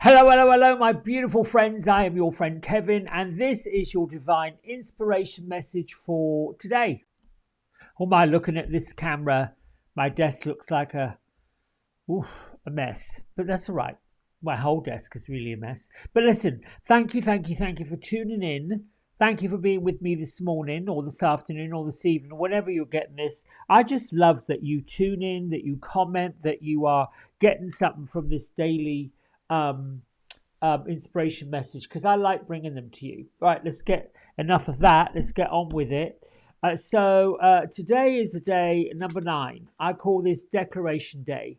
Hello, hello, hello, my beautiful friends. I am your friend Kevin, and this is your divine inspiration message for today. Oh my, looking at this camera, my desk looks like oof, a mess, but that's all right. My whole desk is really a mess. But listen, thank you for tuning in. Thank you for being with me this morning, or this afternoon, or this evening, whenever you're getting this. I just love that you tune in, that you comment, that you are getting something from this daily um, inspiration message because I like bringing them to you. Right, let's get enough of that. Let's get on with it. Today is a day number 9. I call this Declaration Day.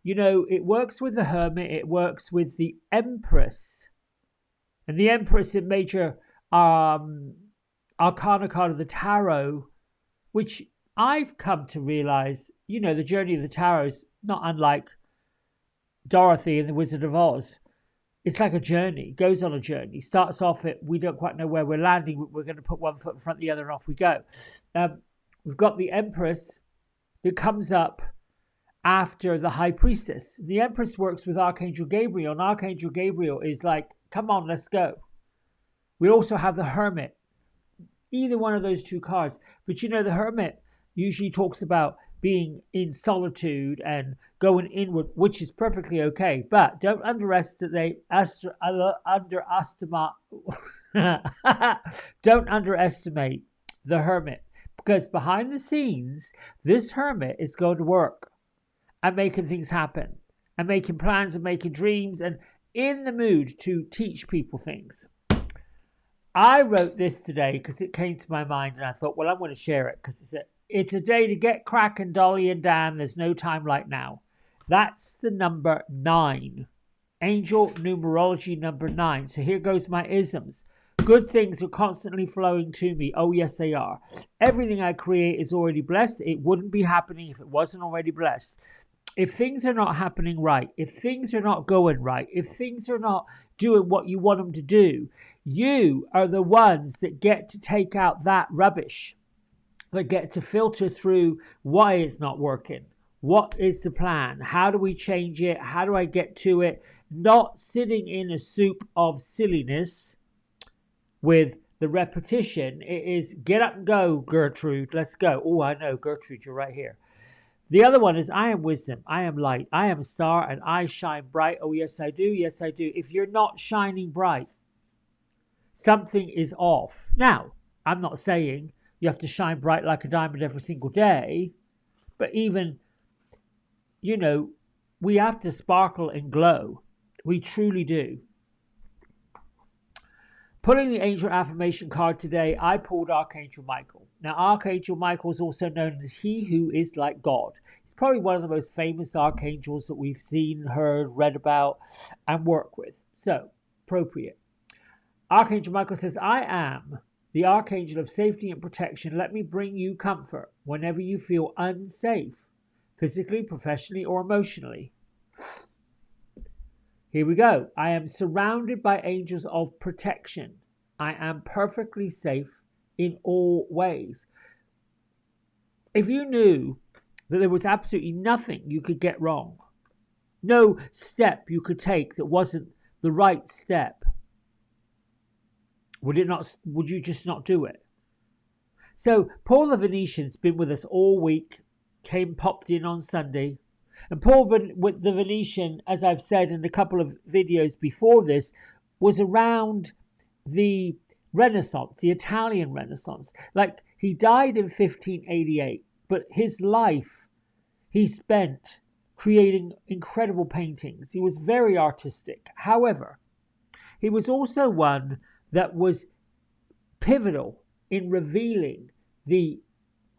You know, it works with the Hermit, it works with the Empress. And the Empress in major arcana card of the Tarot, which I've come to realize, the journey of the Tarot is not unlike Dorothy and the Wizard of Oz. It's like a journey, goes on a journey, starts off at, we don't quite know where we're landing, we're going to put one foot in front of the other and off we go. We've got the Empress that comes up after the High Priestess. The Empress works with Archangel Gabriel, and Archangel Gabriel is like, come on, let's go. We also have the Hermit, either one of those two cards. But the Hermit usually talks about being in solitude and going inward, which is perfectly okay. But don't underestimate don't underestimate the Hermit, because behind the scenes, this Hermit is going to work and making things happen and making plans and making dreams and in the mood to teach people things. I wrote this today because it came to my mind and I thought, well, I'm going to share it because it's a day to get cracking, Dolly and Dan. There's no time like now. That's the number 9. Angel numerology number 9. So here goes my isms. Good things are constantly flowing to me. Oh, yes, they are. Everything I create is already blessed. It wouldn't be happening if it wasn't already blessed. If things are not happening right, if things are not going right, if things are not doing what you want them to do, you are the ones that get to take out that rubbish, that get to filter through why it's not working. What is the plan? How do we change it? How do I get to it? Not sitting in a soup of silliness with the repetition. It is get up and go, Gertrude. Let's go. Oh, I know, Gertrude, you're right here. The other one is I am wisdom, I am light, I am a star, and I shine bright. Oh, yes, I do. Yes, I do. If you're not shining bright, something is off. Now, I'm not saying you have to shine bright like a diamond every single day, but even, we have to sparkle and glow. We truly do. Pulling the Angel Affirmation card today, I pulled Archangel Michael. Now, Archangel Michael is also known as he who is like God. He's probably one of the most famous archangels that we've seen, heard, read about, and work with. So, appropriate. Archangel Michael says, I am the Archangel of safety and protection. Let me bring you comfort whenever you feel unsafe, physically, professionally, or emotionally. Here we go. I am surrounded by angels of protection. I am perfectly safe in all ways. If you knew that there was absolutely nothing you could get wrong, no step you could take that wasn't the right step, would you just not do it? So Paul the Venetian's been with us all week, popped in on Sunday. And Paul with the Venetian, as I've said in a couple of videos before this, was around the Renaissance, the Italian Renaissance. Like, he died in 1588, but his life he spent creating incredible paintings. He was very artistic. However, he was also one that was pivotal in revealing the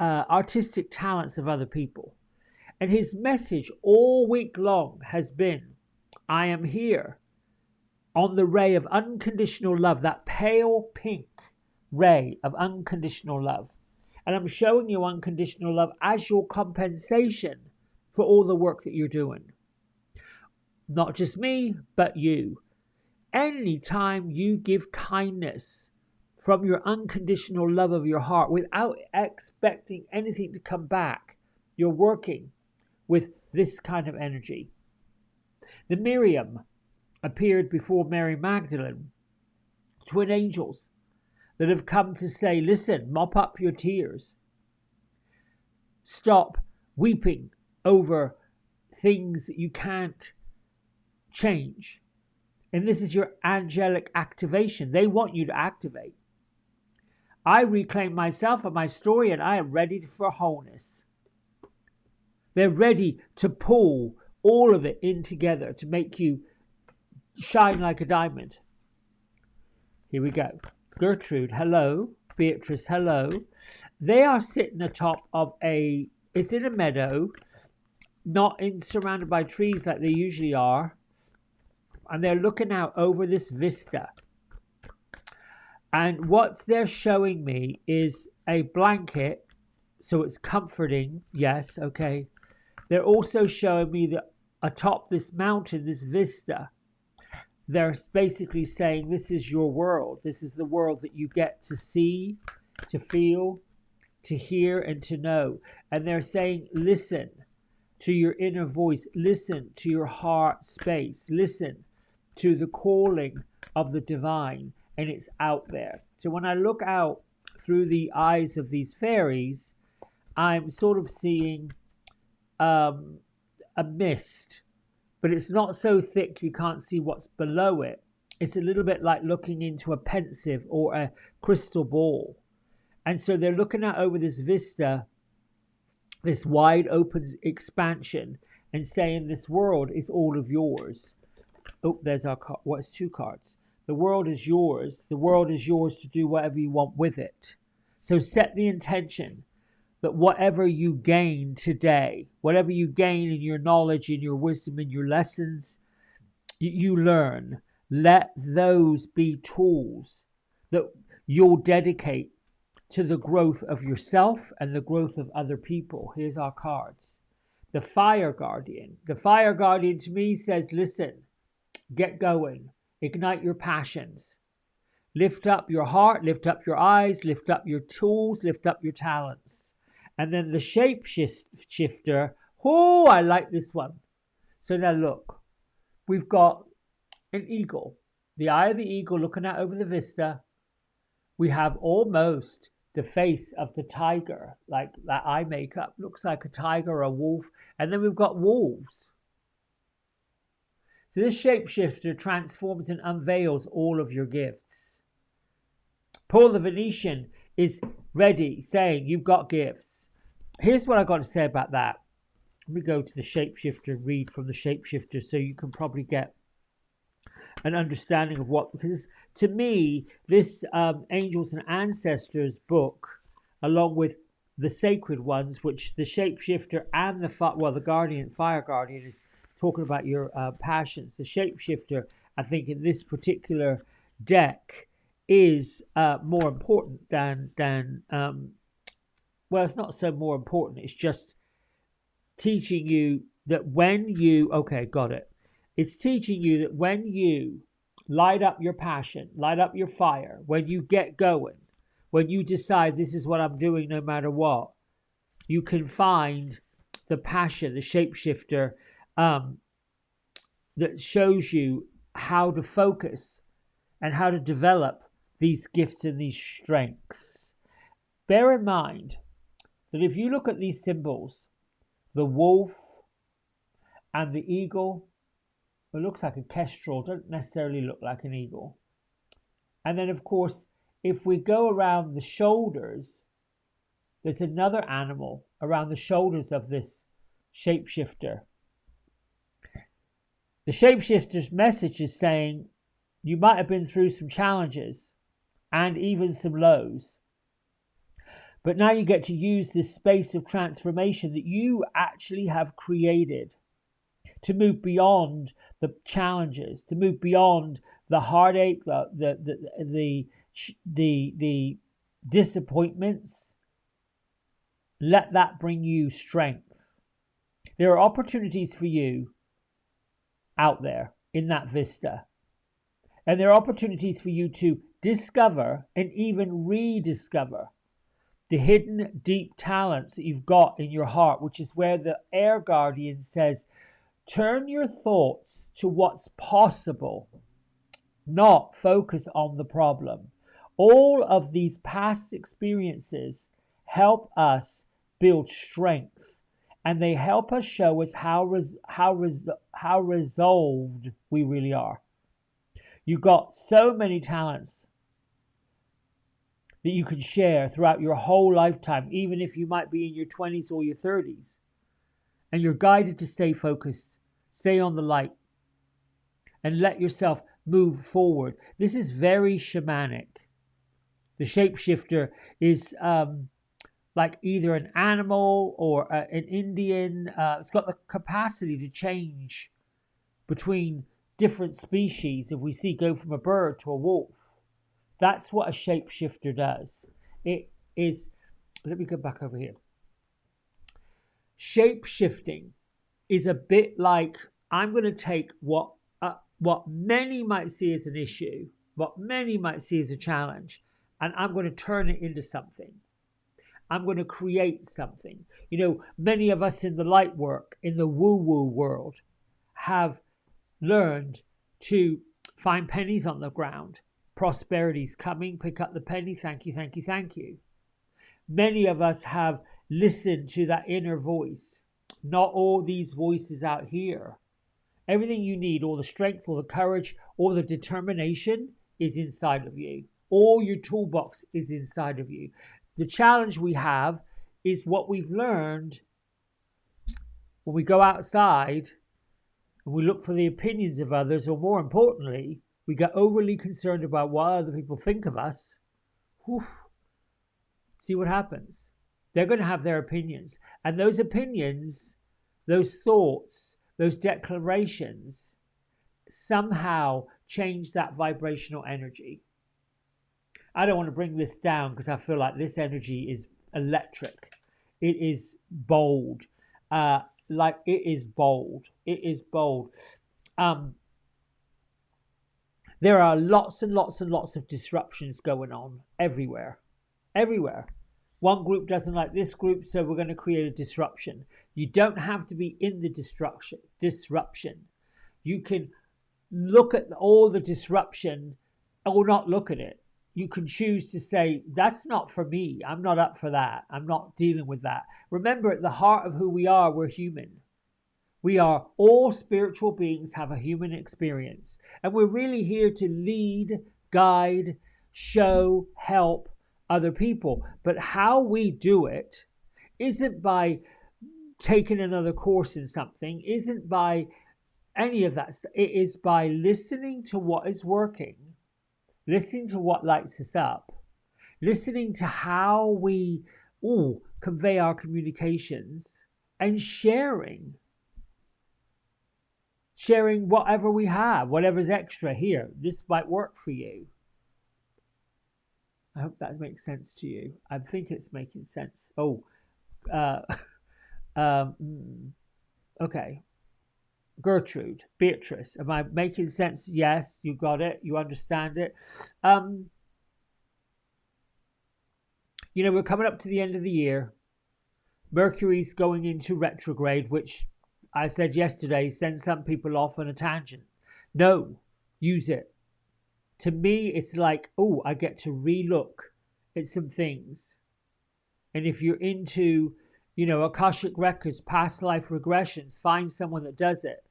artistic talents of other people. And his message all week long has been, I am here on the ray of unconditional love, that pale pink ray of unconditional love. And I'm showing you unconditional love as your compensation for all the work that you're doing. Not just me, but you. Anytime you give kindness from your unconditional love of your heart without expecting anything to come back, you're working with this kind of energy. The Miriam appeared before Mary Magdalene, twin angels that have come to say, listen, mop up your tears. Stop weeping over things that you can't change. And this is your angelic activation. They want you to activate. I reclaim myself and my story, and I am ready for wholeness. They're ready to pull all of it in together to make you shine like a diamond. Here we go. Gertrude, hello. Beatrice, hello. They are sitting atop of it's in a meadow, not surrounded by trees like they usually are. And they're looking out over this vista. And what they're showing me is a blanket. So it's comforting. Yes, okay. They're also showing me that atop this mountain, this vista, they're basically saying this is your world. This is the world that you get to see, to feel, to hear, and to know. And they're saying, listen to your inner voice. Listen to your heart space. Listen to the calling of the divine. And it's out there. So when I look out through the eyes of these fairies, I'm sort of seeing a mist. But it's not so thick you can't see what's below it. It's a little bit like looking into a pensive or a crystal ball. And so they're looking out over this vista, this wide open expansion, and saying this world is all of yours. Oh, there's our card. What's two cards? The world is yours. The world is yours to do whatever you want with it. So set the intention that whatever you gain today, whatever you gain in your knowledge, in your wisdom, in your lessons, you learn, let those be tools that you'll dedicate to the growth of yourself and the growth of other people. Here's our cards. The Fire Guardian. The Fire Guardian to me says, listen, get going, ignite your passions, lift up your heart, lift up your eyes, lift up your tools, lift up your talents. And then the Shapeshifter, oh, I like this one. So now look, we've got an eagle, the eye of the eagle looking out over the vista. We have almost the face of the tiger, like that eye makeup looks like a tiger or a wolf. And then we've got wolves. So this Shapeshifter transforms and unveils all of your gifts. Paul the Venetian is ready, saying, you've got gifts. Here's what I've got to say about that. Let me go to the Shapeshifter, read from the Shapeshifter, so you can probably get an understanding of what, because to me, this Angels and Ancestors book, along with the Sacred Ones, which the Shapeshifter and the Guardian, Fire Guardian is talking about your passions. The Shapeshifter, I think in this particular deck, is more important than well, it's not so more important. It's just teaching you that when you, okay, got it. It's teaching you that when you light up your passion, light up your fire, when you get going, when you decide this is what I'm doing no matter what, you can find the passion, the Shapeshifter, that shows you how to focus and how to develop these gifts and these strengths. Bear in mind that if you look at these symbols, the wolf and the eagle, it looks like a kestrel, doesn't necessarily look like an eagle. And then, of course, if we go around the shoulders, there's another animal around the shoulders of this Shapeshifter. The Shapeshifter's message is saying you might have been through some challenges and even some lows. But now you get to use this space of transformation that you actually have created to move beyond the challenges, to move beyond the heartache, the disappointments. Let that bring you strength. There are opportunities for you out there in that vista. And there are opportunities for you to discover and even rediscover the hidden deep talents that you've got in your heart, which is where the Air Guardian says, Turn your thoughts to what's possible, not focus on the problem. All of these past experiences help us build strength, and they help us show us how resolved we really are. You've got so many talents that you can share throughout your whole lifetime, even if you might be in your 20s or your 30s. And you're guided to stay focused, stay on the light, and let yourself move forward. This is very shamanic. The shapeshifter is like either an animal or an Indian. It's got the capacity to change between different species. If we see go from a bird to a wolf, that's what a shapeshifter does. It is, let me go back over here. Shape-shifting is a bit like, I'm going to take what many might see as an issue, what many might see as a challenge, and I'm going to turn it into something. I'm going to create something. You know, many of us in the light work, in the woo-woo world, have learned to find pennies on the ground. Prosperity's coming, pick up the penny, thank you, thank you, thank you. Many of us have listened to that inner voice. Not all these voices out here. Everything you need, all the strength, all the courage, all the determination is inside of you. All your toolbox is inside of you. The challenge we have is what we've learned when we go outside and we look for the opinions of others, or more importantly, we get overly concerned about what other people think of us. Whew. See what happens. They're going to have their opinions. And those opinions, those thoughts, those declarations somehow change that vibrational energy. I don't want to bring this down because I feel like this energy is electric. It is bold. It is bold. It is bold. There are lots and lots and lots of disruptions going on everywhere. Everywhere. One group doesn't like this group, so we're going to create a disruption. You don't have to be in the disruption. You can look at all the disruption or not look at it. You can choose to say, that's not for me. I'm not up for that. I'm not dealing with that. Remember, at the heart of who we are, we're human. We are all spiritual beings, have a human experience. And we're really here to lead, guide, show, help other people. But how we do it isn't by taking another course in something, isn't by any of that. It is by listening to what is working, listening to what lights us up, listening to how we convey our communications, and sharing whatever we have, whatever's extra here. This might work for you. I hope that makes sense to you. I think it's making sense. Okay. Gertrude, Beatrice, am I making sense? Yes, you got it. You understand it. We're coming up to the end of the year. Mercury's going into retrograde, which I said yesterday sends some people off on a tangent. No, use it. To me, it's like, I get to relook at some things. And if you're into, Akashic records, past life regressions, find someone that does it.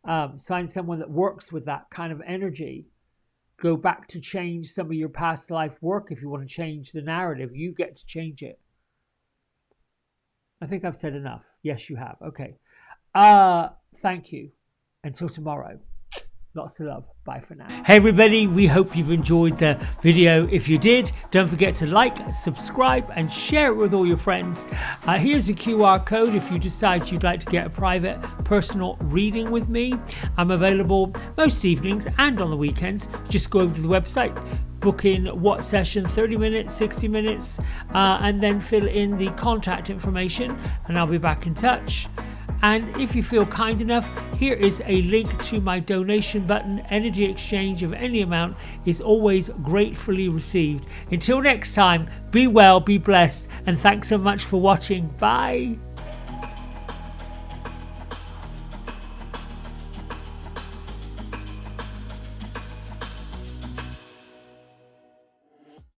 Find someone that works with that kind of energy. Go back to change some of your past life work. If you want to change the narrative, you get to change it. I think I've said enough. Yes, you have. Okay. Thank you. Until tomorrow. Lots of love. Bye for now. Hey everybody, we hope you've enjoyed the video. If you did, don't forget to like, subscribe and share it with all your friends. Here's a QR code if you decide you'd like to get a private personal reading with me. I'm available most evenings and on the weekends. Just go over to the website, book in what session, 30 minutes, 60 minutes, and then fill in the contact information and I'll be back in touch. And if you feel kind enough, here is a link to my donation button. Energy exchange of any amount is always gratefully received. Until next time, be well, be blessed, and thanks so much for watching. Bye.